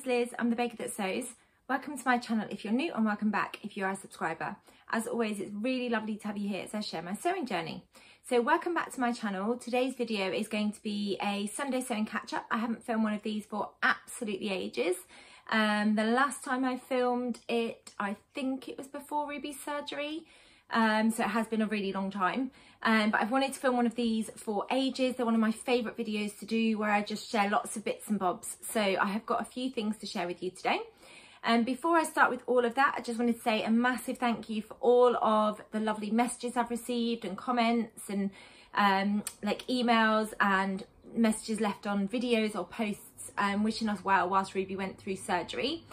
Liz, I'm the baker that sews. Welcome to my channel if you're new, and welcome back if you're a subscriber. As always, it's really lovely to have you here as I share my sewing journey. So welcome back to my channel. Today's video is going to be a Sunday sewing catch up. I haven't filmed one of these for absolutely ages. The last time I filmed it, I think it was before Ruby's surgery. So it has been a really long time, but I've wanted to film one of these for ages. They're one of my favourite videos to do, where I just share lots of bits and bobs. So I have got a few things to share with you today. And before I start with all of that, I just wanted to say a massive thank you for all of the lovely messages I've received and comments and like emails and messages left on videos or posts wishing us well whilst Ruby went through surgery.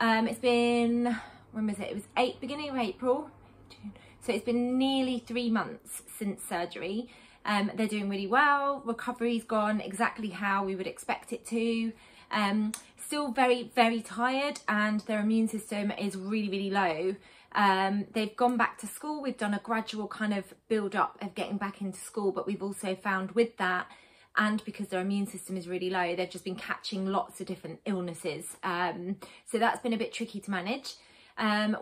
It's been, when was it? It was beginning of April. So it's been nearly 3 months since surgery. They're doing really well. Recovery's gone exactly how we would expect it to. Still very, very tired, and their immune system is really, really low. They've gone back to school. We've done a gradual kind of build up of getting back into school, but we've also found with that, and because their immune system is really low, they've just been catching lots of different illnesses. So that's been a bit tricky to manage.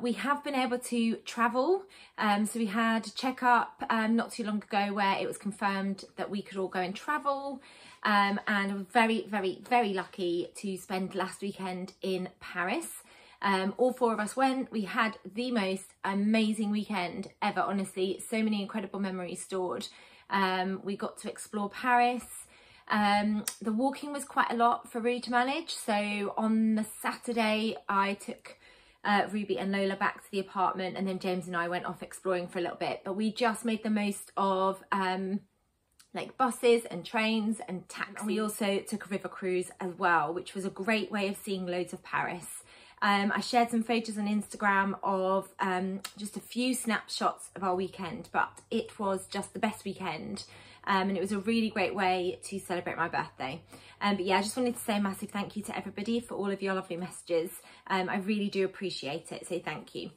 We have been able to travel, so we had a checkup not too long ago where it was confirmed that we could all go and travel, and I was very, very, very lucky to spend last weekend in Paris. All 4 of us went. We had the most amazing weekend ever, honestly. So many incredible memories stored. We got to explore Paris. The walking was quite a lot for Rue to manage, so on the Saturday I took Ruby and Lola back to the apartment, and then James and I went off exploring for a little bit, but we just made the most of like buses and trains and taxis. And we also took a river cruise as well, which was a great way of seeing loads of Paris. I shared some photos on Instagram of just a few snapshots of our weekend, but it was just the best weekend. And it was a really great way to celebrate my birthday. But yeah, I just wanted to say a massive thank you to everybody for all of your lovely messages. I really do appreciate it, so thank you.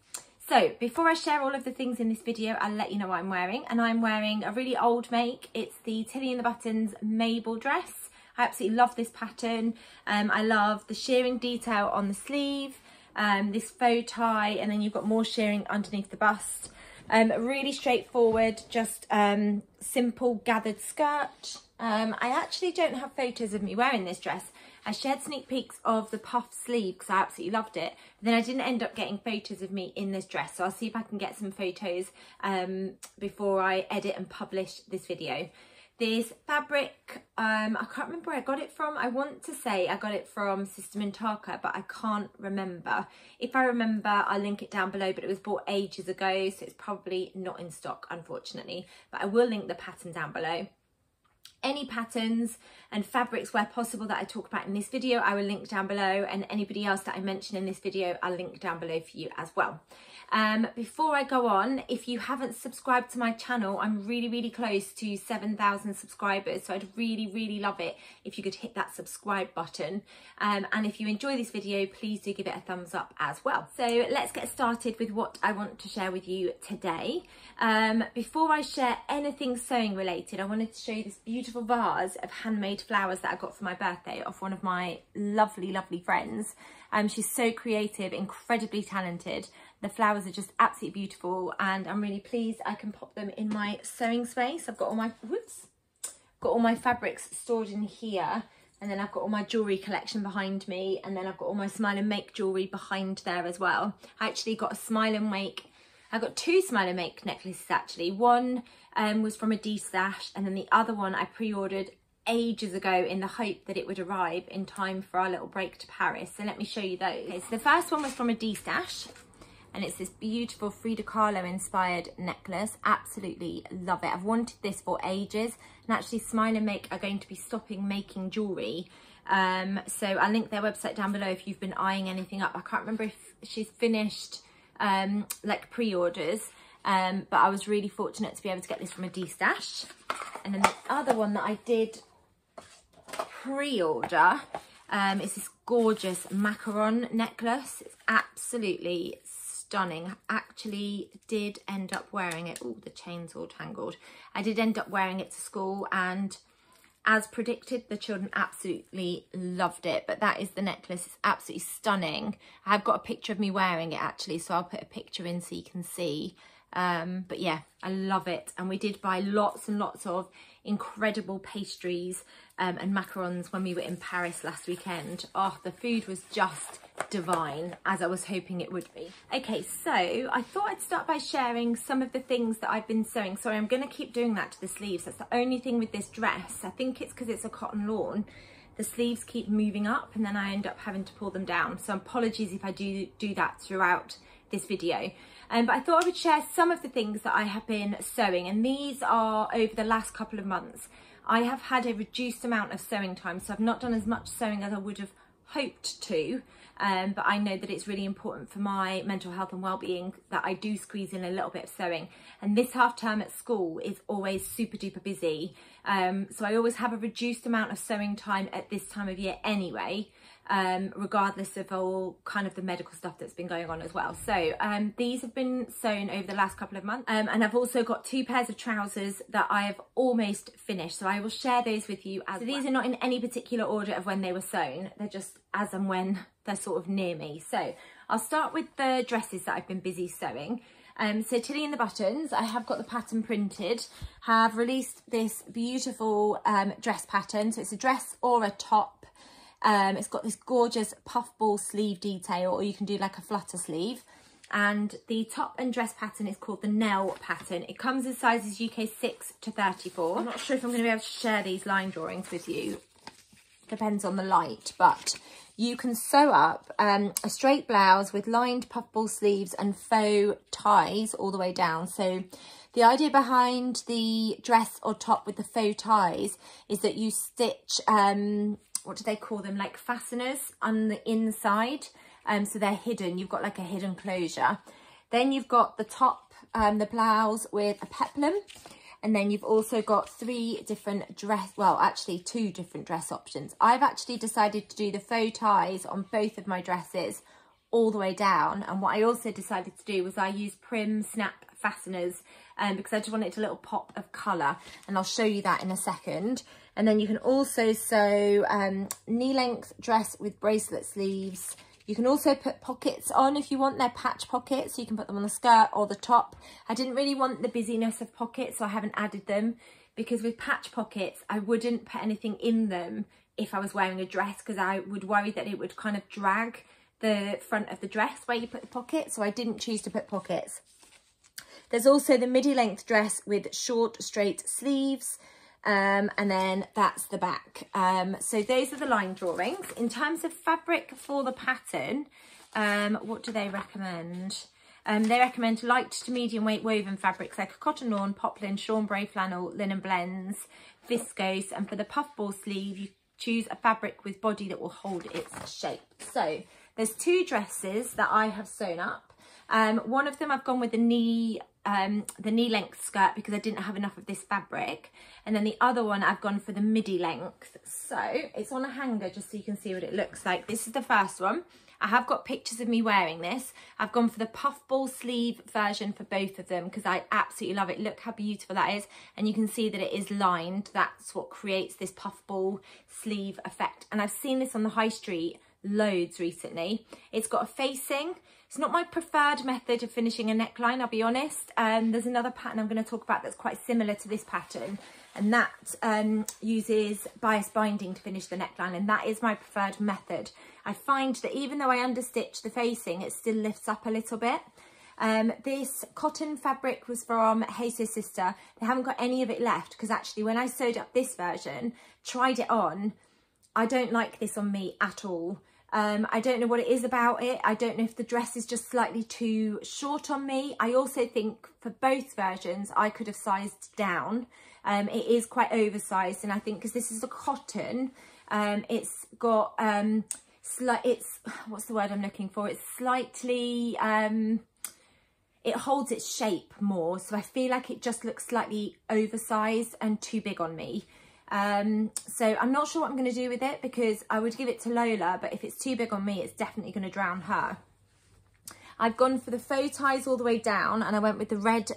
So before I share all of the things in this video, I'll let you know what I'm wearing. And I'm wearing a really old make. It's the Tilly and the Buttons Mabel dress. I absolutely love this pattern. I love the shirring detail on the sleeve, this faux tie, and then you've got more shirring underneath the bust. Really straightforward, just simple gathered skirt. I actually don't have photos of me wearing this dress. I shared sneak peeks of the puff sleeve because I absolutely loved it. But then I didn't end up getting photos of me in this dress, so I'll see if I can get some photos before I edit and publish this video. This fabric, I can't remember where I got it from. I want to say I got it from Sister Mintaka, but I can't remember. If I remember, I'll link it down below, but it was bought ages ago, so it's probably not in stock, unfortunately. But I will link the pattern down below. Any patterns and fabrics where possible that I talk about in this video, I will link down below, and anybody else that I mention in this video, I'll link down below for you as well. Before I go on, if you haven't subscribed to my channel, I'm really, really close to 7,000 subscribers, so I'd really, really love it if you could hit that subscribe button. And if you enjoy this video, please do give it a thumbs up as well. So let's get started with what I want to share with you today. Before I share anything sewing related, I wanted to show you this beautiful vase of handmade flowers that I got for my birthday off one of my lovely, lovely friends. She's so creative, incredibly talented. The flowers are just absolutely beautiful, and I'm really pleased I can pop them in my sewing space. I've got all my, got all my fabrics stored in here, and then I've got all my jewellery collection behind me, and then I've got all my Smile and Make jewellery behind there as well. I actually got a Smile and Make, I got 2 Smile and Make necklaces actually. One was from a D-stash, and then the other one I pre-ordered ages ago in the hope that it would arrive in time for our little break to Paris. So let me show you those. Okay, so the first one was from a D-stash, and it's this beautiful Frida Kahlo inspired necklace. Absolutely love it. I've wanted this for ages, and actually Smile and Make are going to be stopping making jewellery. So I'll link their website down below if you've been eyeing anything up. I can't remember if she's finished like pre-orders, but I was really fortunate to be able to get this from a D-stash. And then the other one that I did pre-order is this gorgeous macaron necklace. It's absolutely stunning. I actually did end up wearing it. Oh, the chain's all tangled. I did end up wearing it to school, and as predicted, the children absolutely loved it. But that is the necklace. It's absolutely stunning. I've got a picture of me wearing it actually, so I'll put a picture in so you can see. But yeah, I love it. And we did buy lots and lots of incredible pastries and macarons when we were in Paris last weekend. Oh, the food was just divine, as I was hoping it would be. Okay, so I thought I'd start by sharing some of the things that I've been sewing. Sorry, I'm going to keep doing that to the sleeves. That's the only thing with this dress. I think it's because it's a cotton lawn. The sleeves keep moving up and then I end up having to pull them down. So apologies if I do that throughout this video. But I thought I would share some of the things that I have been sewing, and these are over the last couple of months. I have had a reduced amount of sewing time, so I've not done as much sewing as I would have hoped to, but I know that it's really important for my mental health and well-being that I do squeeze in a little bit of sewing. And this half term at school is always super duper busy, so I always have a reduced amount of sewing time at this time of year anyway, regardless of all kind of the medical stuff that's been going on as well. So these have been sewn over the last couple of months, and I've also got 2 pairs of trousers that I have almost finished, so I will share those with you as well. These are not in any particular order of when they were sewn, they're just as and when they're sort of near me. So I'll start with the dresses that I've been busy sewing. So Tilly and the Buttons, I have got the pattern printed, have released this beautiful dress pattern. So it's a dress or a top. It's got this gorgeous puffball sleeve detail, or you can do like a flutter sleeve. And the top and dress pattern is called the Nell pattern. It comes in sizes UK 6 to 34. I'm not sure if I'm going to be able to share these line drawings with you. Depends on the light, but you can sew up a straight blouse with lined puffball sleeves and faux ties all the way down. So the idea behind the dress or top with the faux ties is that you stitch, what do they call them, like fasteners on the inside, so they're hidden. You've got like a hidden closure. Then you've got the top, the blouse with a peplum. And then you've also got 3 different dress, well, actually 2 different dress options. I've actually decided to do the faux ties on both of my dresses all the way down. And what I also decided to do was I used Prim Snap fasteners because I just wanted a little pop of colour. And I'll show you that in a second. And then you can also sew knee-length dress with bracelet sleeves. You can also put pockets on if you want. They're patch pockets, so you can put them on the skirt or the top. I didn't really want the busyness of pockets, so I haven't added them, because with patch pockets, I wouldn't put anything in them if I was wearing a dress, because I would worry that it would kind of drag the front of the dress where you put the pocket, so I didn't choose to put pockets. There's also the midi length dress with short straight sleeves. And then that's the back. So those are the line drawings. In terms of fabric for the pattern, what do they recommend? They recommend light to medium weight woven fabrics like cotton lawn, poplin, chambray flannel, linen blends, viscose. And for the puffball sleeve, you choose a fabric with body that will hold its shape. So there's 2 dresses that I have sewn up. One of them I've gone with the knee length skirt because I didn't have enough of this fabric, and then the other one I've gone for the midi length. So it's on a hanger just so you can see what it looks like. This is the first one. I have got pictures of me wearing this. I've gone for the puffball sleeve version for both of them because I absolutely love it. Look how beautiful that is, and you can see that it is lined. That's what creates this puffball sleeve effect, and I've seen this on the high street loads recently. It's got a facing. It's not my preferred method of finishing a neckline, I'll be honest. There's another pattern I'm going to talk about that's quite similar to this pattern, and that uses bias binding to finish the neckline, and that is my preferred method. I find that even though I understitch the facing, it still lifts up a little bit. This cotton fabric was from Hey So Sister. They haven't got any of it left because actually when I sewed up this version, tried it on, I don't like this on me at all. I don't know what it is about it. I don't know if the dress is just slightly too short on me. I also think for both versions, I could have sized down. It is quite oversized, and I think because this is a cotton, it's got, what's the word I'm looking for? It's slightly, it holds its shape more. So I feel like it just looks slightly oversized and too big on me. So I'm not sure what I'm going to do with it because I would give it to Lola, but if it's too big on me, it's definitely going to drown her. I've gone for the faux ties all the way down, and I went with the red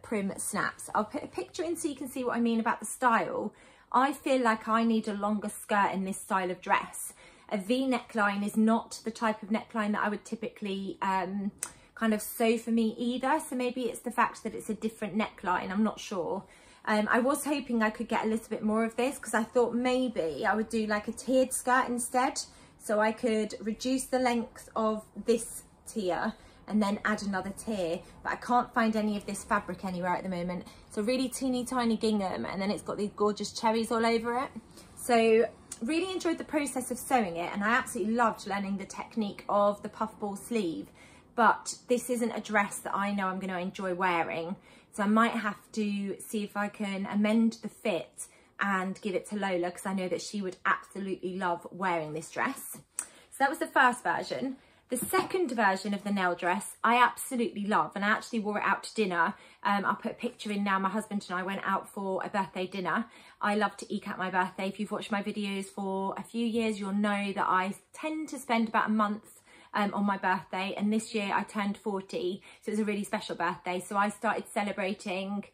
Prim snaps. I'll put a picture in so you can see what I mean about the style I feel like I need a longer skirt in this style of dress. A V neckline is not the type of neckline that I would typically kind of sew for me either. So maybe it's the fact that it's a different neckline, I'm not sure. I was hoping I could get a little bit more of this because I thought maybe I would do like a tiered skirt instead. So I could reduce the length of this tier and then add another tier, but I can't find any of this fabric anywhere at the moment. It's a really teeny tiny gingham, and then it's got these gorgeous cherries all over it. So really enjoyed the process of sewing it, and I absolutely loved learning the technique of the puffball sleeve, but this isn't a dress that I know I'm going to enjoy wearing, so I might have to see if I can amend the fit and give it to Lola, because I know that she would absolutely love wearing this dress. So that was the first version. The second version of the nail dress I absolutely love, and I actually wore it out to dinner. I'll put a picture in now. My husband and I went out for a birthday dinner. I love to eke out my birthday. If you've watched my videos for a few years, you'll know that I tend to spend about a month on my birthday, and this year I turned 40, so it was a really special birthday. So I started celebrating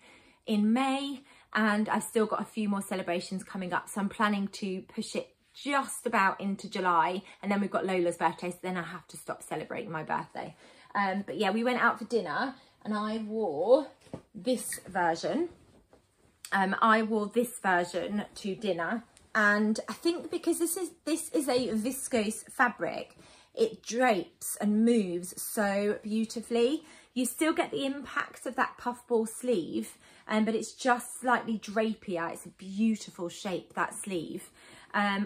in May, and I've still got a few more celebrations coming up, so I'm planning to push it just about into July, and then we've got Lola's birthday, so then I have to stop celebrating my birthday. But yeah, we went out for dinner and I wore this version. I wore this version to dinner, and I think because this is a viscose fabric, it drapes and moves so beautifully. You still get the impact of that puffball sleeve, but it's just slightly drapier. It's a beautiful shape, that sleeve.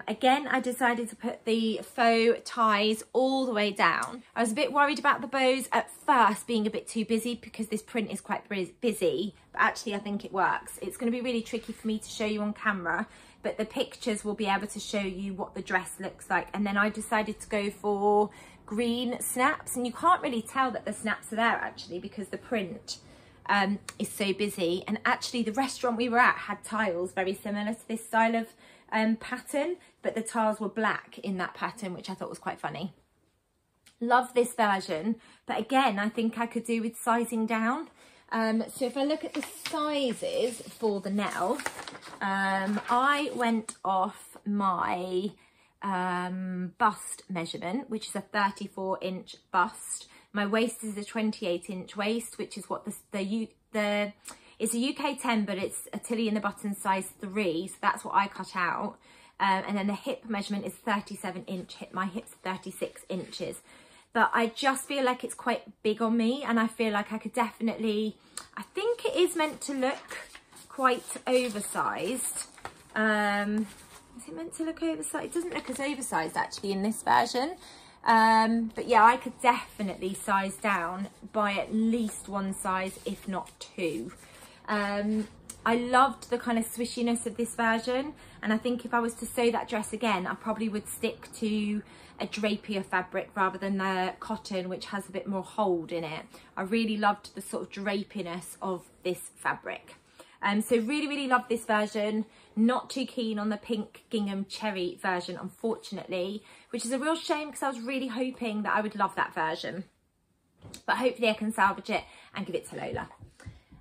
Again, I decided to put the faux ties all the way down. I was a bit worried about the bows at first being a bit too busy because this print is quite busy, but actually I think it works. It's going to be really tricky for me to show you on camera, but the pictures will be able to show you what the dress looks like. And then I decided to go for green snaps, and you can't really tell that the snaps are there actually because the print is so busy. And actually the restaurant we were at had tiles very similar to this style of pattern, but the tiles were black in that pattern, which I thought was quite funny. Love this version, but again, I think I could do with sizing down. So if I look at the sizes for the nail, I went off my bust measurement, which is a 34-inch bust. My waist is a 28-inch waist, which is what it's a UK 10, but it's a tilly in the button size 3, so that's what I cut out. And then the hip measurement is 37-inch hip. My hip's 36 inches. But I just feel like it's quite big on me, and I feel like I could definitely, I think it is meant to look quite oversized. Is it meant to look oversized? It doesn't look as oversized actually in this version. But yeah, I could definitely size down by at least one size, if not two. I loved the kind of swishiness of this version, and I think if I was to sew that dress again, I probably would stick to a drapier fabric rather than the cotton, which has a bit more hold in it. I really loved the sort of drapiness of this fabric. So really love this version. Not too keen on the pink gingham cherry version, unfortunately, which is a real shame because I was really hoping that I would love that version. But hopefully I can salvage it and give it to Lola.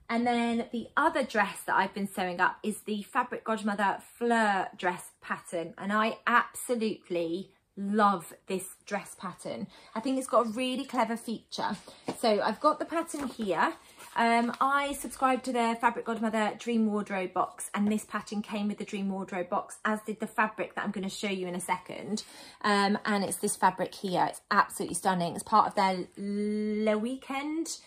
And then the other dress that I've been sewing up is the Fabric Godmother Fleur dress pattern. And I absolutely love this dress pattern. I think it's got a really clever feature. So I've got the pattern here. I subscribed to the Fabric Godmother Dream Wardrobe box, and this pattern came with the Dream Wardrobe box, as did the fabric that I'm going to show you in a second. And it's this fabric here. It's absolutely stunning. It's part of their Le Weekend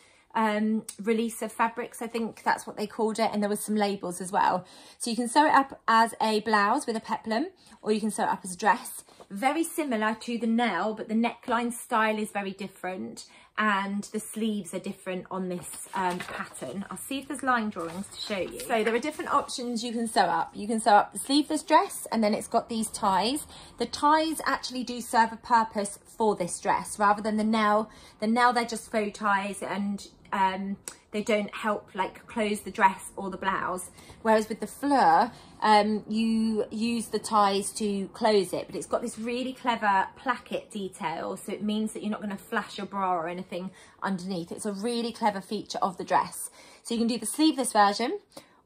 release of fabrics, I think that's what they called it, and there was some labels as well. So you can sew it up as a blouse with a peplum, or you can sew it up as a dress. Very similar to the nail, but the neckline style is very different, and the sleeves are different on this pattern. I'll see if there's line drawings to show you. So there are different options you can sew up. You can sew up the sleeveless dress, and then it's got these ties. The ties actually do serve a purpose for this dress rather than the nail. The nail, they're just faux ties, and they don't help like close the dress or the blouse, whereas with the fleur you use the ties to close it, but it's got this really clever placket detail, so it means that you're not going to flash your bra or anything underneath. It's a really clever feature of the dress. So you can do the sleeveless version,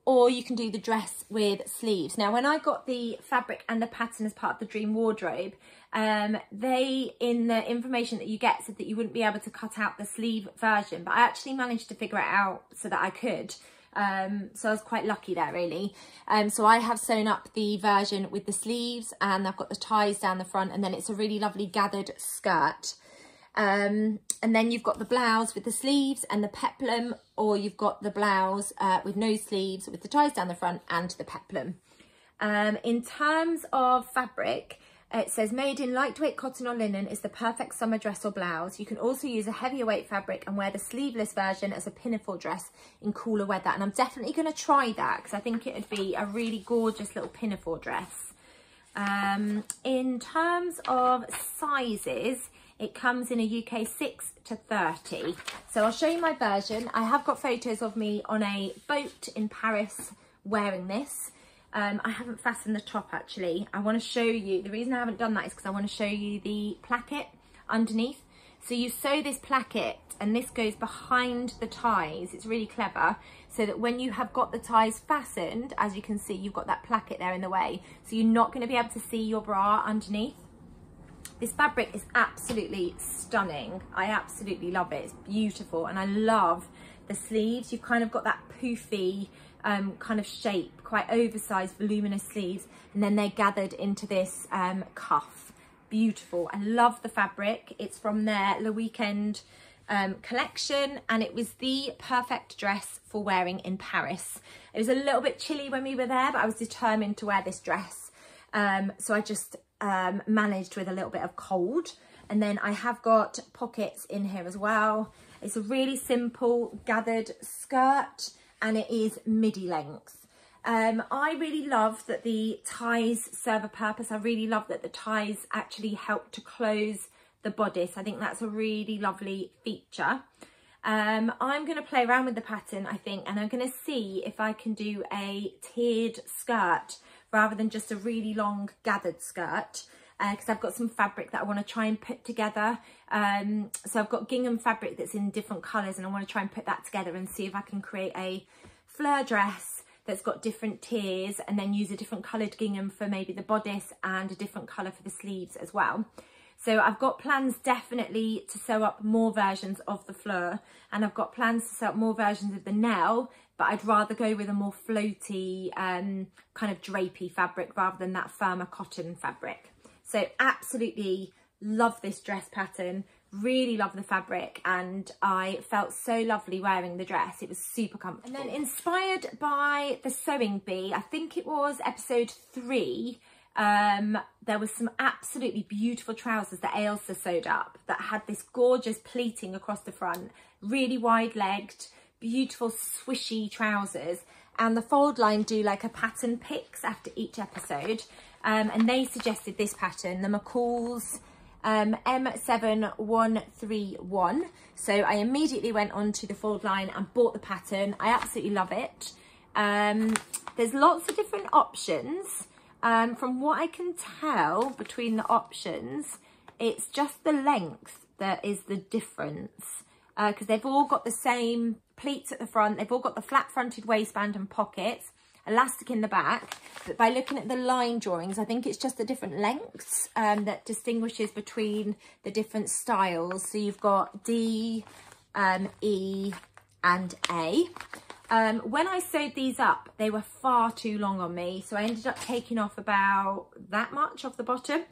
or you can do the dress with sleeves. Now, when I got the fabric and the pattern as part of the dream wardrobe, they, in the information that you get, said that you wouldn't be able to cut out the sleeve version, but I actually managed to figure it out so that I could. So I was quite lucky there, really. So I have sewn up the version with the sleeves, and I've got the ties down the front, and then it's a really lovely gathered skirt. And then you've got the blouse with the sleeves and the peplum, or you've got the blouse with no sleeves with the ties down the front and the peplum. In terms of fabric, it says made in lightweight cotton or linen is the perfect summer dress or blouse. You can also use a heavier weight fabric and wear the sleeveless version as a pinafore dress in cooler weather. And I'm definitely going to try that because I think it would be a really gorgeous little pinafore dress. In terms of sizes, it comes in a UK 6 to 30. So I'll show you my version. I have got photos of me on a boat in Paris wearing this. I haven't fastened the top actually. I want to show you, the reason I haven't done that is because I want to show you the placket underneath. So you sew this placket and this goes behind the ties. It's really clever, so that when you have got the ties fastened, as you can see, you've got that placket there in the way. So you're not going to be able to see your bra underneath. This fabric is absolutely stunning. I absolutely love it. It's beautiful, and I love the sleeves. You've kind of got that poofy kind of shape, quite oversized, voluminous sleeves, and then they're gathered into this cuff. Beautiful. I love the fabric. It's from their Le Weekend collection, and it was the perfect dress for wearing in Paris. It was a little bit chilly when we were there, but I was determined to wear this dress. So I just managed with a little bit of cold. And then I have got pockets in here as well. It's a really simple gathered skirt, and it is midi length. I really love that the ties serve a purpose. I really love that the ties actually help to close the bodice. I think that's a really lovely feature. I'm going to play around with the pattern, I think, and I'm going to see if I can do a tiered skirt rather than just a really long gathered skirt, because I've got some fabric that I want to try and put together. So I've got gingham fabric that's in different colours, and I want to try and put that together and see if I can create a fleur dress that's got different tiers, and then use a different coloured gingham for maybe the bodice and a different colour for the sleeves as well. So I've got plans definitely to sew up more versions of the fleur, and I've got plans to sew up more versions of the Nell, but I'd rather go with a more floaty kind of drapey fabric rather than that firmer cotton fabric. So absolutely love this dress pattern, really love the fabric, and I felt so lovely wearing the dress. It was super comfortable. And then inspired by the Sewing Bee, I think it was episode 3, there was some absolutely beautiful trousers that Ailsa sewed up that had this gorgeous pleating across the front, really wide-legged, beautiful swishy trousers, and the Fold line do like a pattern picks after each episode, and they suggested this pattern, the McCall's M7131. So I immediately went onto the Fold line and bought the pattern. I absolutely love it. There's lots of different options. From what I can tell between the options, it's just the length that is the difference, because they've all got the same pleats at the front, they've all got the flat fronted waistband and pockets, elastic in the back, but by looking at the line drawings, I think it's just the different lengths that distinguishes between the different styles. So you've got D, E and A. When I sewed these up, they were far too long on me, so I ended up taking off about that much off the bottom.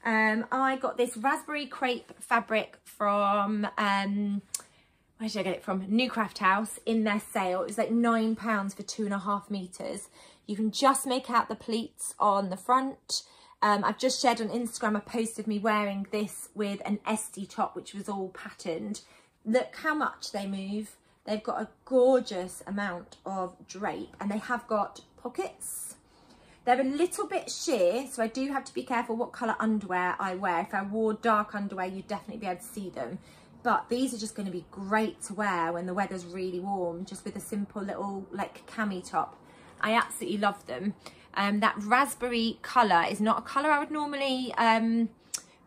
I got this raspberry crepe fabric from, where did I get it from? New Craft House in their sale. It was like £9 for 2.5 meters. You can just make out the pleats on the front. I've just shared on Instagram a post of me wearing this with an Esty top, which was all patterned. Look how much they move. They've got a gorgeous amount of drape, and they have got pockets. They're a little bit sheer, so I do have to be careful what colour underwear I wear. If I wore dark underwear, you'd definitely be able to see them. But these are just going to be great to wear when the weather's really warm, just with a simple little like cami top. I absolutely love them. That raspberry colour is not a colour I would normally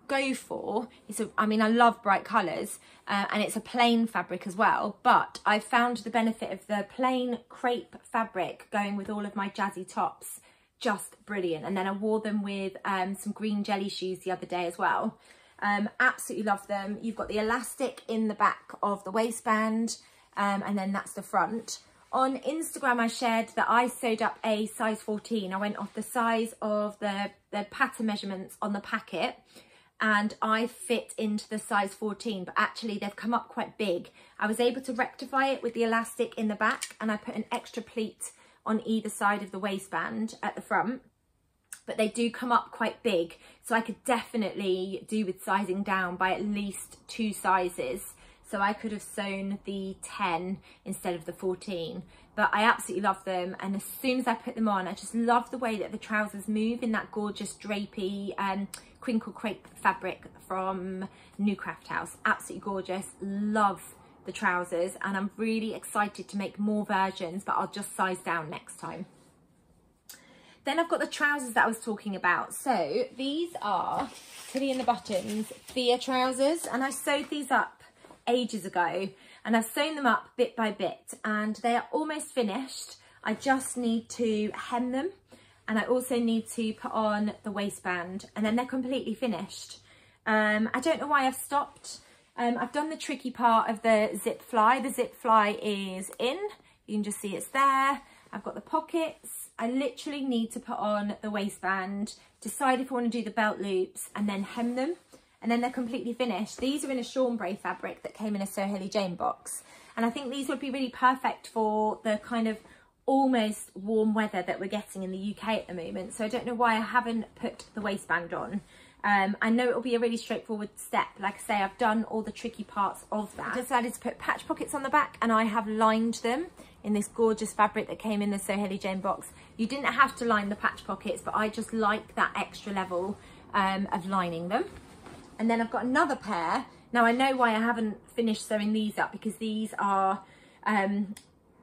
go for is, I mean, I love bright colours, and it's a plain fabric as well, but I found the benefit of the plain crepe fabric going with all of my jazzy tops just brilliant. And then I wore them with some green jelly shoes the other day as well. Absolutely love them. You've got the elastic in the back of the waistband, and then that's the front. On Instagram, I shared that I sewed up a size 14. I went off the size of the pattern measurements on the packet, and I fit into the size 14, but actually they've come up quite big. I was able to rectify it with the elastic in the back, and I put an extra pleat on either side of the waistband at the front, but they do come up quite big. So I could definitely do with sizing down by at least 2 sizes. So I could have sewn the 10 instead of the 14, but I absolutely love them. And as soon as I put them on, I just love the way that the trousers move in that gorgeous drapey crinkle crepe fabric from New Craft House. Absolutely gorgeous. Love the trousers, and I'm really excited to make more versions, but I'll just size down next time. Then I've got the trousers that I was talking about. So these are Tilly and the Buttons Thea trousers, and I sewed these up ages ago, and I've sewn them up bit by bit, and they are almost finished. I just need to hem them, and I also need to put on the waistband, and then they're completely finished. I don't know why I've stopped. I've done the tricky part of the zip fly. The zip fly is in, you can just see it's there. I've got the pockets. I literally need to put on the waistband, decide if I want to do the belt loops, and then hem them. And then they're completely finished. These are in a chambray fabric that came in a So Hailey Jane box. And I think these would be really perfect for the kind of almost warm weather that we're getting in the UK at the moment. So I don't know why I haven't put the waistband on. I know it'll be a really straightforward step. Like I say, I've done all the tricky parts of that. I decided to put patch pockets on the back, and I have lined them in this gorgeous fabric that came in the So Hailey Jane box. You didn't have to line the patch pockets, but I just like that extra level of lining them. And then I've got another pair. Now I know why I haven't finished sewing these up, because these are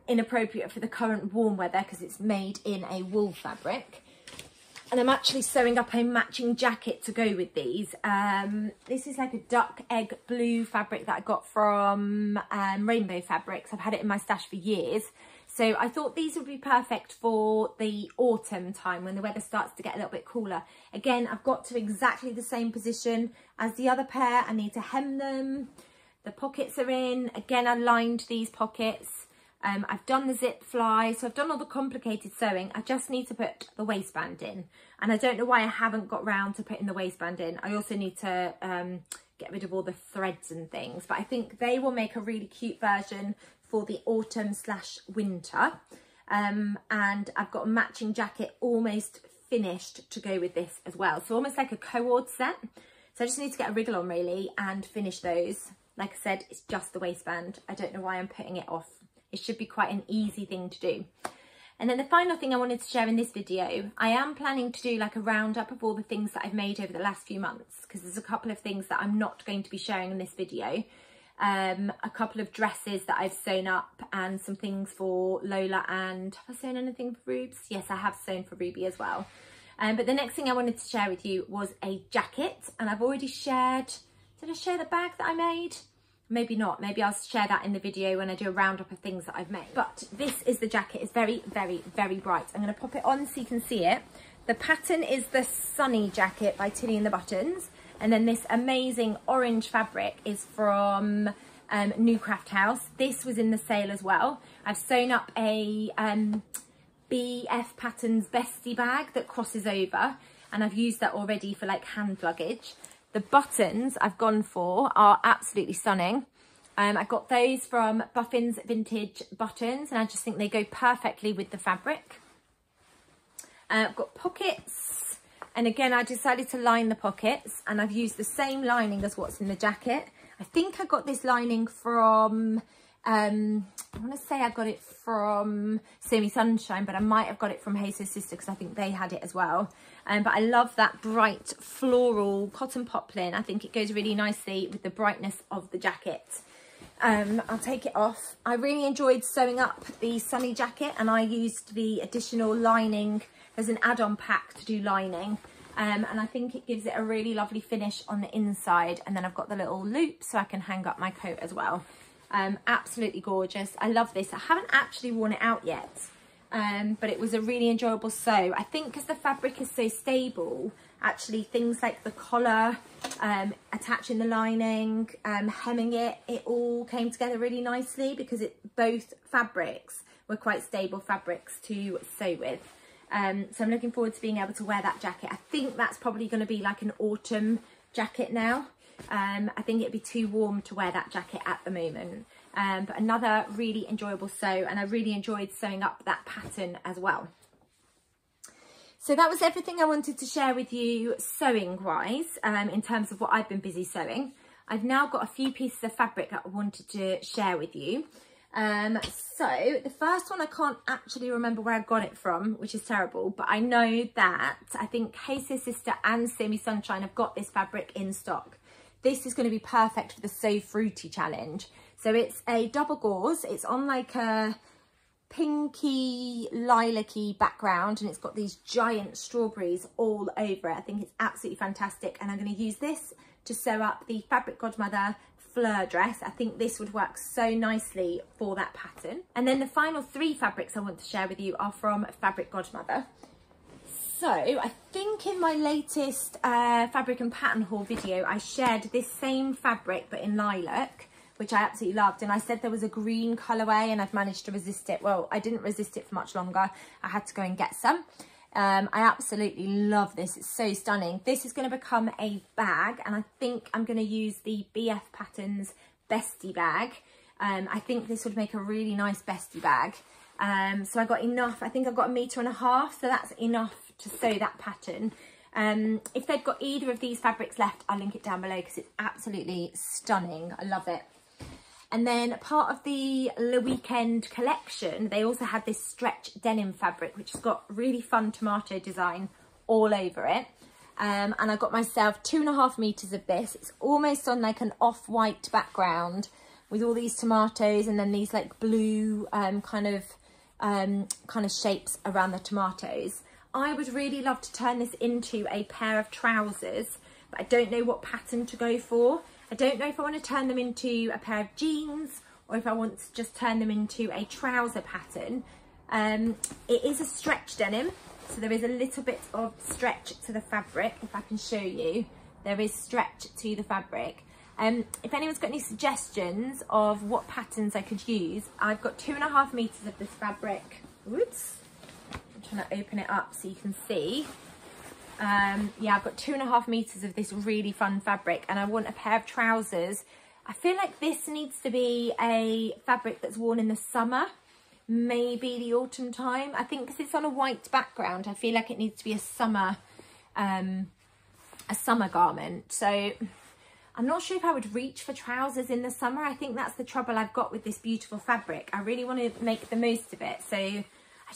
inappropriate for the current warm weather because it's made in a wool fabric. And I'm actually sewing up a matching jacket to go with these. This is like a duck egg blue fabric that I got from Rainbow Fabrics. I've had it in my stash for years. So I thought these would be perfect for the autumn time when the weather starts to get a little bit cooler. Again, I've got to exactly the same position as the other pair. I need to hem them. The pockets are in. Again, I lined these pockets. I've done the zip fly, so I've done all the complicated sewing. I just need to put the waistband in. And I don't know why I haven't got round to putting the waistband in. I also need to get rid of all the threads and things, but I think they will make a really cute version for the autumn/winter. And I've got a matching jacket almost finished to go with this as well. So almost like a cord set. So I just need to get a wriggle on really and finish those. Like I said, it's just the waistband. I don't know why I'm putting it off. It should be quite an easy thing to do. And then the final thing I wanted to share in this video, I am planning to do like a roundup of all the things that I've made over the last few months, because there's a couple of things that I'm not going to be sharing in this video. A couple of dresses that I've sewn up, and some things for Lola. And have I sewn anything for Rubes? Yes, I have sewn for Ruby as well. But the next thing I wanted to share with you was a jacket, and I've already shared, did I share the bag that I made? Maybe not, maybe I'll share that in the video when I do a roundup of things that I've made. But this is the jacket. It's very, very, very bright. I'm going to pop it on so you can see it. The pattern is the Sunny jacket by Tilly and the Buttons. And then this amazing orange fabric is from New Craft House. This was in the sale as well. I've sewn up a BF Patterns Bestie bag that crosses over, and I've used that already for like hand luggage. The buttons I've gone for are absolutely stunning. I got those from Buffin's Vintage Buttons, and I just think they go perfectly with the fabric. I've got pockets, and again I decided to line the pockets, and I've used the same lining as what's in the jacket. I think I got this lining from, I want to say I got it from Sew Me Sunshine, but I might have got it from Hey So Sister because I think they had it as well. But I love that bright floral cotton poplin. I think it goes really nicely with the brightness of the jacket. I'll take it off. I really enjoyed sewing up the Sunny jacket, and I used the additional lining. There's an add-on pack to do lining. and I think it gives it a really lovely finish on the inside. And then I've got the little loop so I can hang up my coat as well. Absolutely gorgeous. I love this. I haven't actually worn it out yet, but it was a really enjoyable sew. I think because the fabric is so stable, actually things like the collar, attaching the lining, hemming it, it all came together really nicely because both fabrics were quite stable fabrics to sew with. So I'm looking forward to being able to wear that jacket. I think that's probably going to be like an autumn jacket now. I think it'd be too warm to wear that jacket at the moment. But another really enjoyable sew, and I really enjoyed sewing up that pattern as well. So that was everything I wanted to share with you sewing wise, in terms of what I've been busy sewing. I've now got a few pieces of fabric that I wanted to share with you. So the first one, I can't actually remember where I got it from, which is terrible, but I know that I think Hey Sew Sister and Sew Me Sunshine have got this fabric in stock. This is going to be perfect for the Sew Fruity challenge. So it's a double gauze. It's on like a pinky lilac-y background, and it's got these giant strawberries all over it. I think it's absolutely fantastic, and I'm going to use this to sew up the Fabric Godmother fleur dress. I think this would work so nicely for that pattern. And then the final 3 fabrics I want to share with you are from Fabric Godmother. So I think in my latest fabric and pattern haul video, I shared this same fabric but in lilac, which I absolutely loved, and I said there was a green colourway and I've managed to resist it. Well, I didn't resist it for much longer. I had to go and get some. I absolutely love this. It's so stunning. This is going to become a bag, and I think I'm going to use the BF Patterns Bestie bag. I think this would make a really nice bestie bag. So I got enough. I think I've got 1.5 meters, so that's enough to sew that pattern. If they've got either of these fabrics left, I'll link it down below because it's absolutely stunning. I love it. And then part of the Le Weekend collection, they also had this stretch denim fabric, which has got really fun tomato design all over it. And I got myself 2.5 meters of this. It's almost on like an off-white background with all these tomatoes and then these like blue kind of shapes around the tomatoes. I would really love to turn this into a pair of trousers, but I don't know what pattern to go for. I don't know if I want to turn them into a pair of jeans or if I want to just turn them into a trouser pattern. It is a stretch denim, so there is a little bit of stretch to the fabric. If I can show you, there is stretch to the fabric. If anyone's got any suggestions of what patterns I could use, I've got 2.5 meters of this fabric. Whoops, I'm trying to open it up so you can see. Yeah, I've got 2.5 meters of this really fun fabric, and I want a pair of trousers. I feel like this needs to be a fabric that's worn in the summer, maybe the autumn time. I think because it's on a white background, I feel like it needs to be a summer garment. So I'm not sure if I would reach for trousers in the summer. I think that's the trouble I've got with this beautiful fabric. I really want to make the most of it. So I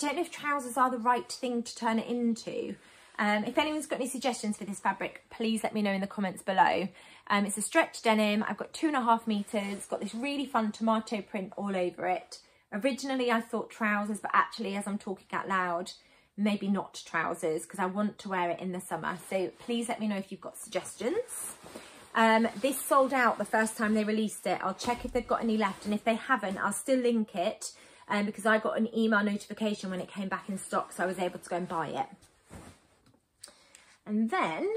don't know if trousers are the right thing to turn it into. If anyone's got any suggestions for this fabric, please let me know in the comments below. It's a stretch denim. I've got 2.5 meters, got this really fun tomato print all over it. Originally I thought trousers, but actually as I'm talking out loud, maybe not trousers because I want to wear it in the summer. So please let me know if you've got suggestions. This sold out the first time they released it. I'll check if they've got any left, and if they haven't, I'll still link it because I got an email notification when it came back in stock, so I was able to go and buy it. And then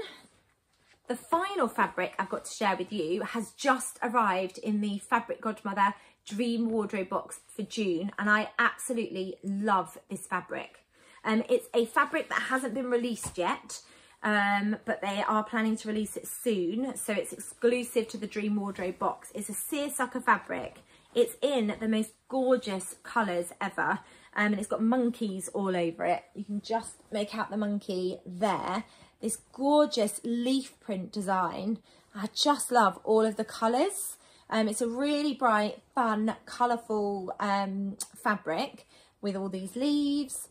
the final fabric I've got to share with you has just arrived in the Fabric Godmother Dream Wardrobe box for June, and I absolutely love this fabric. It's a fabric that hasn't been released yet, but they are planning to release it soon, so it's exclusive to the Dream Wardrobe box. It's a seersucker fabric. It's in the most gorgeous colours ever, and it's got monkeys all over it. You can just make out the monkey there. This gorgeous leaf print design. I just love all of the colours. It's a really bright, fun, colourful fabric with all these leaves.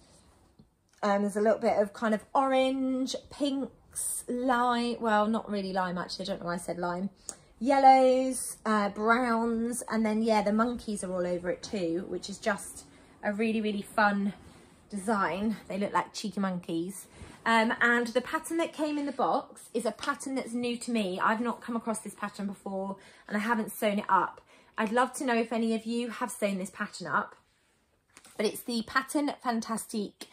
There's a little bit of kind of orange, pinks, lime, well, not really lime actually, I don't know why I said lime. Yellows, browns, and then yeah, the monkeys are all over it too, which is just a really, really fun design. They look like cheeky monkeys. And the pattern that came in the box is a pattern that's new to me. I've not come across this pattern before and I haven't sewn it up. I'd love to know if any of you have sewn this pattern up. But it's the Pattern Fantastique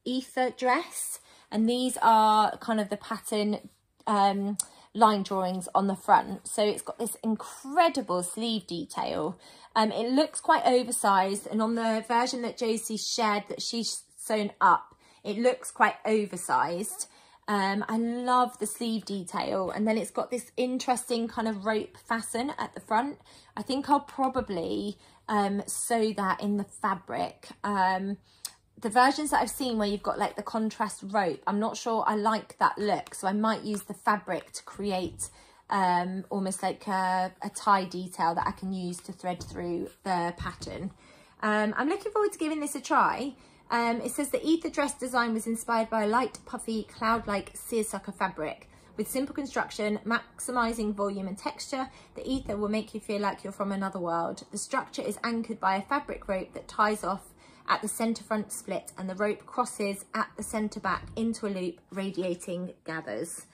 Ether dress. And these are kind of the pattern line drawings on the front. So it's got this incredible sleeve detail. It looks quite oversized, and on the version that Josie shared that she's sewn up, it looks quite oversized. I love the sleeve detail, and then it's got this interesting kind of rope fasten at the front. I think I'll probably sew that in the fabric. The versions that I've seen where you've got like the contrast rope, I'm not sure I like that look, so I might use the fabric to create almost like a tie detail that I can use to thread through the pattern. I'm looking forward to giving this a try. It says the Ether dress design was inspired by a light, puffy, cloud-like seersucker fabric. With simple construction, maximising volume and texture, the Ether will make you feel like you're from another world. The structure is anchored by a fabric rope that ties off at the centre front split, and the rope crosses at the centre back into a loop, radiating gathers.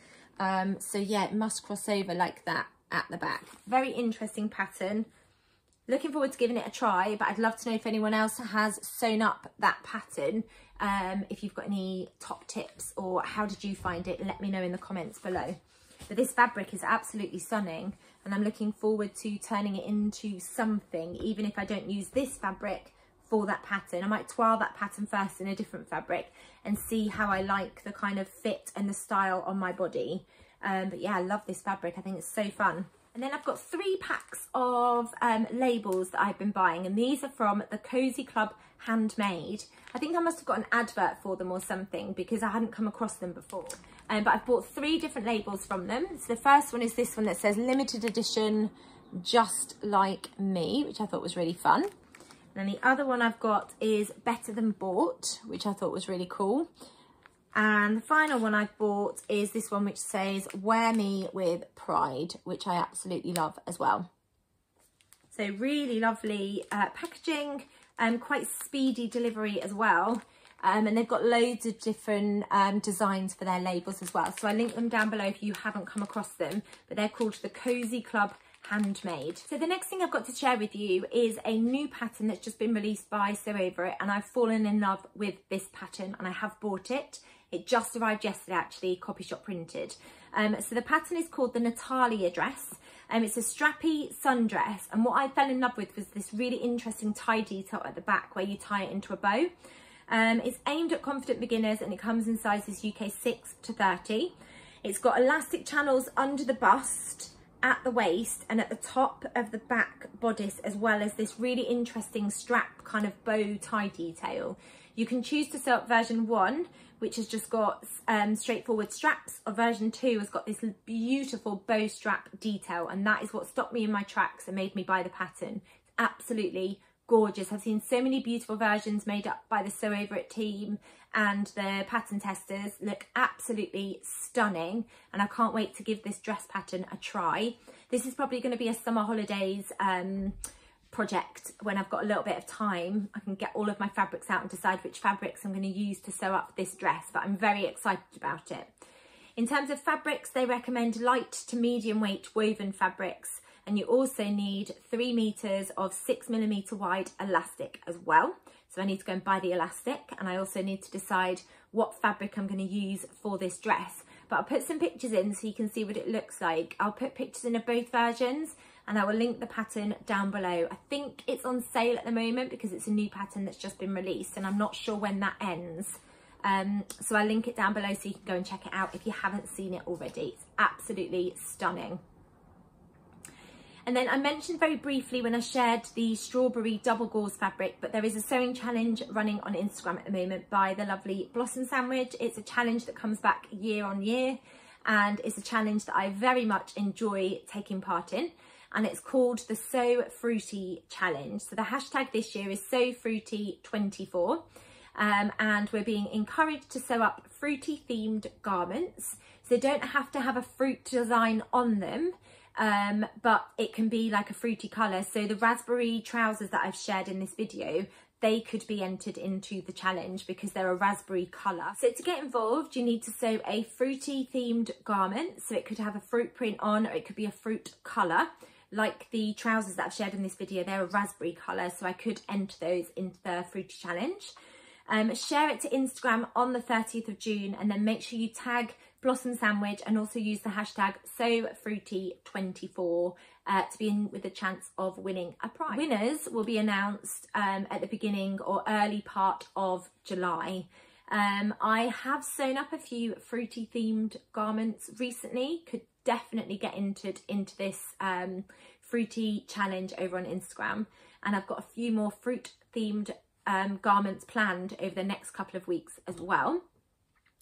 So yeah, it must cross over like that at the back. Very interesting pattern. Looking forward to giving it a try, but I'd love to know if anyone else has sewn up that pattern. If you've got any top tips, or how did you find it, let me know in the comments below. But this fabric is absolutely stunning, and I'm looking forward to turning it into something, even if I don't use this fabric for that pattern. I might twirl that pattern first in a different fabric and see how I like the kind of fit and the style on my body. But yeah, I love this fabric. I think it's so fun. And then I've got 3 packs of labels that I've been buying, and these are from the Cozy Club Handmade. I think I must have got an advert for them or something, because I hadn't come across them before. But I've bought 3 different labels from them. So the first one is this one that says limited edition, just like me, which I thought was really fun. And then the other one I've got is Better Than Bought, which I thought was really cool. And the final one I've bought is this one, which says Wear Me With Pride, which I absolutely love as well. So really lovely packaging, quite speedy delivery as well. And they've got loads of different designs for their labels as well. So I link them down below if you haven't come across them, but they're called the Cozy Club Handmade. So the next thing I've got to share with you is a new pattern that's just been released by Sew Over It, and I've fallen in love with this pattern and I have bought it. It just arrived yesterday, actually, copy shop printed. So the pattern is called the Natalia dress. It's a strappy sundress, and what I fell in love with was this really interesting tie detail at the back where you tie it into a bow. It's aimed at confident beginners, and it comes in sizes UK 6 to 30. It's got elastic channels under the bust, at the waist, and at the top of the back bodice, as well as this really interesting strap kind of bow tie detail. You can choose to sew up version 1, which has just got straightforward straps, or version 2 has got this beautiful bow strap detail, and that is what stopped me in my tracks and made me buy the pattern. It's absolutely gorgeous. I've seen so many beautiful versions made up by the Sew Over It team, and the pattern testers look absolutely stunning, and I can't wait to give this dress pattern a try. This is probably going to be a summer holidays project. When I've got a little bit of time, I can get all of my fabrics out and decide which fabrics I'm going to use to sew up this dress, but I'm very excited about it. In terms of fabrics, they recommend light to medium weight woven fabrics, and you also need 3 meters of 6mm wide elastic as well. So I need to go and buy the elastic, and I also need to decide what fabric I'm going to use for this dress. But I'll put some pictures in so you can see what it looks like. I'll put pictures in of both versions, and I will link the pattern down below. I think it's on sale at the moment because it's a new pattern that's just been released, and I'm not sure when that ends. So I'll link it down below so you can go and check it out if you haven't seen it already. It's absolutely stunning. And then I mentioned very briefly when I shared the strawberry double gauze fabric, but there is a sewing challenge running on Instagram at the moment by the lovely Blossom Sandwich. It's a challenge that comes back year on year, and it's a challenge that I very much enjoy taking part in. And it's called the So Fruity Challenge. So the hashtag this year is SoFruity24. And we're being encouraged to sew up fruity themed garments. So they don't have to have a fruit design on them, but it can be like a fruity colour. So the raspberry trousers that I've shared in this video, they could be entered into the challenge because they're a raspberry colour. So to get involved, you need to sew a fruity themed garment. So it could have a fruit print on, or it could be a fruit colour. Like the trousers that I've shared in this video, they're a raspberry colour, so I could enter those into the fruity challenge. Share it to Instagram on the 30th of June, and then make sure you tag Blossom Sandwich and also use the hashtag SewFruity24 to be in with a chance of winning a prize. Winners will be announced at the beginning or early part of July. I have sewn up a few fruity themed garments recently, could definitely get entered into this fruity challenge over on Instagram, and I've got a few more fruit themed garments planned over the next couple of weeks as well.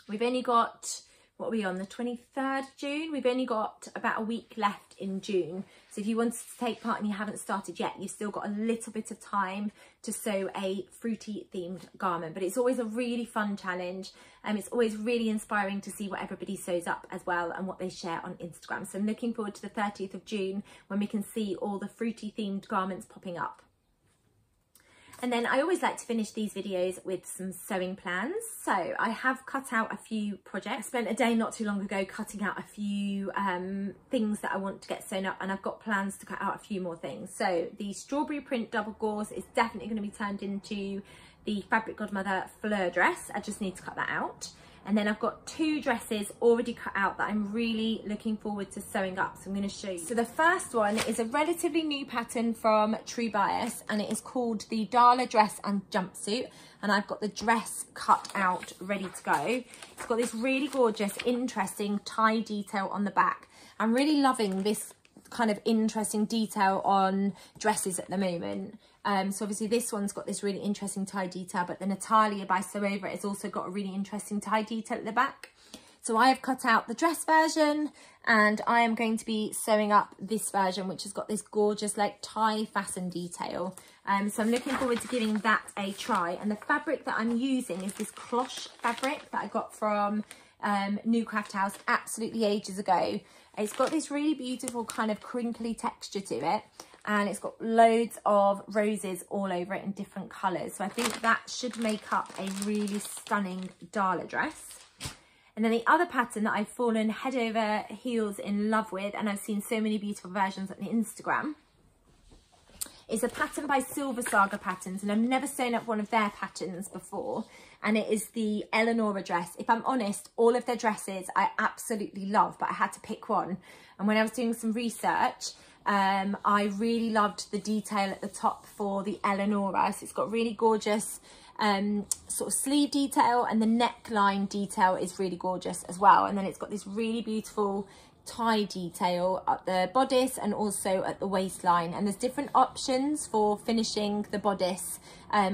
We've only got, what are we on, the 23rd of June? We've only got about a week left in June. So if you wanted to take part and you haven't started yet, you've still got a little bit of time to sew a fruity themed garment. But it's always a really fun challenge. It's always really inspiring to see what everybody sews up as well and what they share on Instagram. So I'm looking forward to the 30th of June when we can see all the fruity themed garments popping up. And then I always like to finish these videos with some sewing plans. So I have cut out a few projects. I spent a day not too long ago cutting out a few things that I want to get sewn up, and I've got plans to cut out a few more things. So the strawberry print double gauze is definitely going to be turned into the Fabric Godmother fleur dress. I just need to cut that out. And then I've got two dresses already cut out that I'm really looking forward to sewing up. So I'm going to show you. So the first one is a relatively new pattern from True Bias, and it is called the Darla Dress and Jumpsuit. And I've got the dress cut out, ready to go. It's got this really gorgeous, interesting tie detail on the back. I'm really loving this kind of interesting detail on dresses at the moment. So obviously this one's got this really interesting tie detail, but the Natalia by Sew Over It has also got a really interesting tie detail at the back. So I have cut out the dress version, and I am going to be sewing up this version, which has got this gorgeous like tie fasten detail. So I'm looking forward to giving that a try. And the fabric that I'm using is this cloche fabric that I got from New Craft House absolutely ages ago. It's got this really beautiful kind of crinkly texture to it, and it's got loads of roses all over it in different colours. So I think that should make up a really stunning Darla dress. And then the other pattern that I've fallen head over heels in love with, and I've seen so many beautiful versions on Instagram, is a pattern by Silver Saga Patterns, and I've never sewn up one of their patterns before, and it is the Eleonora dress. If I'm honest, all of their dresses I absolutely love, but I had to pick one. And when I was doing some research, I really loved the detail at the top for the Eleonora. So it's got really gorgeous sort of sleeve detail, and the neckline detail is really gorgeous as well. And then it's got this really beautiful tie detail at the bodice and also at the waistline, and there's different options for finishing the bodice,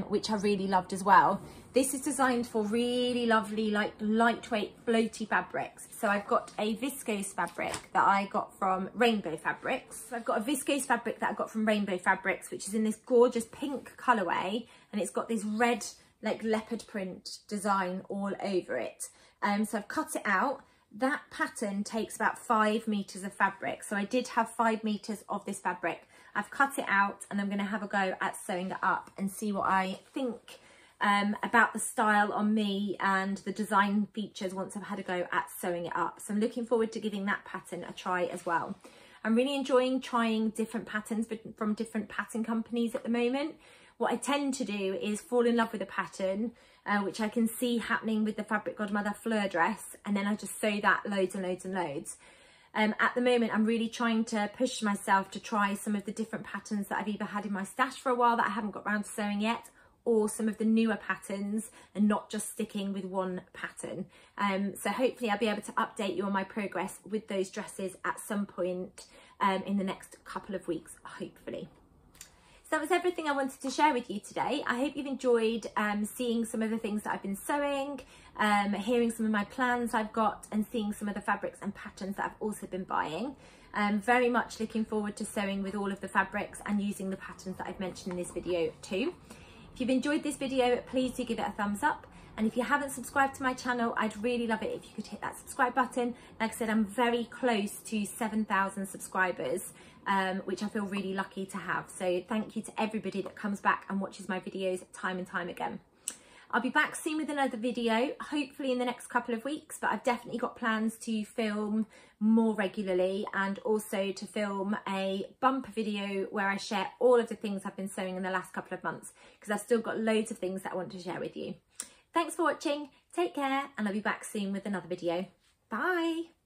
which I really loved as well. This is designed for really lovely, like lightweight floaty fabrics. So I've got a viscose fabric that I got from Rainbow Fabrics. So I've got a viscose fabric that I got from Rainbow Fabrics, which is in this gorgeous pink colourway, and it's got this red like leopard print design all over it. So I've cut it out. That pattern takes about 5 meters of fabric. So I did have 5 meters of this fabric. I've cut it out, and I'm going to have a go at sewing it up and see what I think about the style on me and the design features once I've had a go at sewing it up. So I'm looking forward to giving that pattern a try as well. I'm really enjoying trying different patterns from different pattern companies at the moment. What I tend to do is fall in love with a pattern, which I can see happening with the Fabric Godmother fleur dress, and then I just sew that loads and loads and loads. At the moment, I'm really trying to push myself to try some of the different patterns that I've either had in my stash for a while that I haven't got around to sewing yet, or some of the newer patterns, and not just sticking with one pattern. So hopefully I'll be able to update you on my progress with those dresses at some point in the next couple of weeks, hopefully. So that was everything I wanted to share with you today. I hope you've enjoyed seeing some of the things that I've been sewing, hearing some of my plans I've got, and seeing some of the fabrics and patterns that I've also been buying. Very much looking forward to sewing with all of the fabrics and using the patterns that I've mentioned in this video too. If you've enjoyed this video, please do give it a thumbs up. And if you haven't subscribed to my channel, I'd really love it if you could hit that subscribe button. Like I said, I'm very close to 7,000 subscribers, which I feel really lucky to have. So thank you to everybody that comes back and watches my videos time and time again. I'll be back soon with another video, hopefully in the next couple of weeks, but I've definitely got plans to film more regularly and also to film a bumper video where I share all of the things I've been sewing in the last couple of months, because I've still got loads of things that I want to share with you. Thanks for watching, take care, and I'll be back soon with another video. Bye!